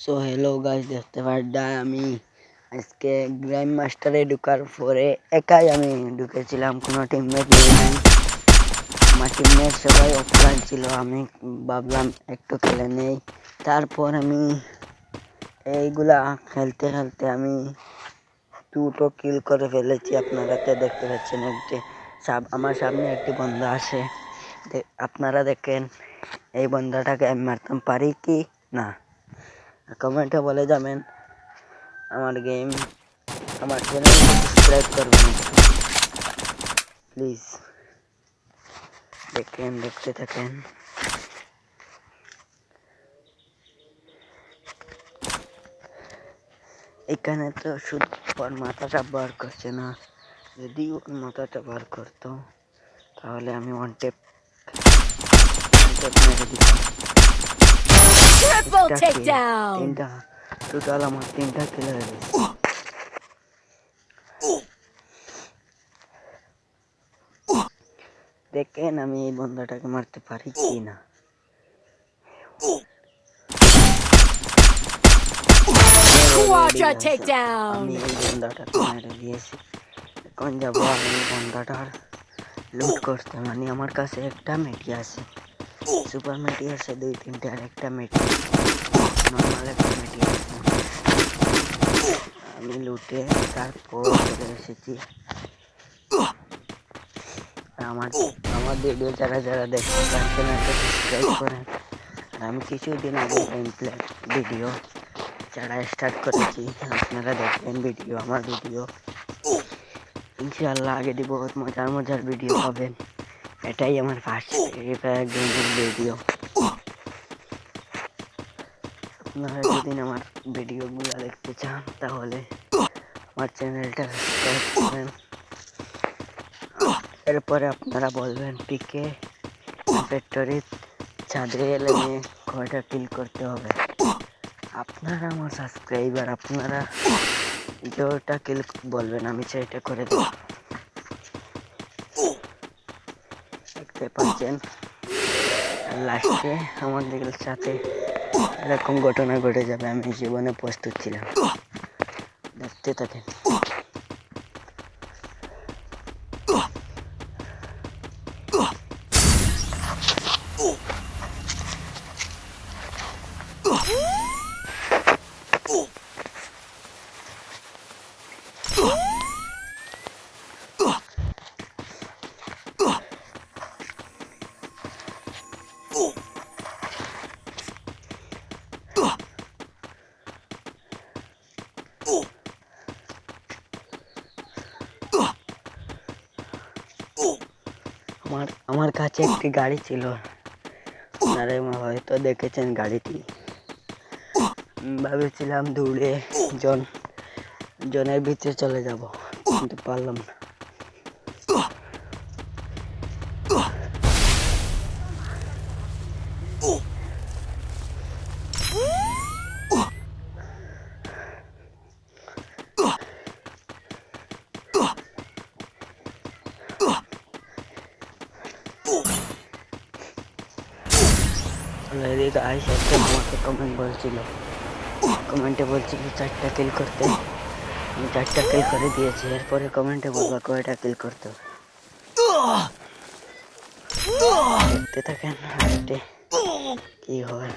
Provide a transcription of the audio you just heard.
So hello guys, দেখতে পারডায় আমি আজকে গ্র্যান্ড মাস্টারে ঢুকার পরে একাই আমি ঢুকেছিলাম, কোনো টিমমেট নেই। আমার টিমমেট সবাই অফলাইন ছিল। আমি ভাবলাম একটু খেলে নেই। তারপর আমি এইগুলা খেলতে খেলতে আমি দুটো কিল করে ফেলেছি। আপনারা তো দেখতে পাচ্ছেন, আমার সামনে একটি বন্ধা আছে। আপনারা দেখেন এই বন্ধাটাকে আমি মারতাম পারি কি না, কমেন্টে বলে যাবেন। আমার চ্যানেল সাবস্ক্রাইব করবেন প্লিজ। দেখতে থাকেন। এখানে তো শুধু ওর মাথাটা বার করছে না, যদি ওর মাথাটা বার করতো তাহলে আমি ওয়ান টেপ মেরে দিতাম। তিনটা টোটাল আমার 3টা কিল হয়ে গেছে। দেখেন আমি এই বন্ধাটাকে মারতে পারি কি না। আমি এই বন্ধাটাকে মেরে দিয়েছি। এখন যাবো আমি বন্ধাটার লুট করতে। মানে আমার কাছে একটা মেটি আছে, সুপার মেটি আছে 2-3টে, আর একটা মেটি নর্মাল একটা মেটি আছে। আমি লুটে তারপর চলে এসেছি। আমার ভিডিও যারা দেখতে চাচ্ছেন সাবস্ক্রাইব করেন। আমি কিছুদিন আগে গেম প্লে ভিডিও যারা স্টার্ট করেছি, আপনারা দেখবেন আমার ভিডিও ইনশাআল্লাহ আগে দিব। বহুত মজার ভিডিও পাবেন। এটাই আমার ফার্স্ট গেমিং ভিডিও। আপনারা যদি আমার ভিডিওগুলো দেখতে চান তাহলে আমার চ্যানেলটা সাবস্ক্রাইব করেন। এরপরে আপনারা বলবেন পিকে ফ্যাক্টরি ছাদে এলে কয়টা কিল করতে হবে। আপনারা আমার সাবস্ক্রাইবার, আপনারা যেটা কিল বলবেন আমি সেটা করে দেব। দেখতে পাচ্ছেন লাস্টে আমাদের সাথে এরকম ঘটনা ঘটে যাবে, আমি জীবনে প্রস্তুত ছিলাম। দেখতে থাকেন। আমার কাছে একটি গাড়ি ছিল, আপনারা হয়তো দেখেছেন গাড়িটি। ভেবেছিলাম দৌড়ে জনের ভিতরে চলে যাব, কিন্তু পারলাম না। আমাকে কমেন্টে বলছিল 4টা কিল করতে। আমি 4টা কিল করে দিয়েছি। এরপরে কমেন্টে বলবো কয়টা কিল করতে হবে। দেখতে থাকেন আরেকটি কি হয়।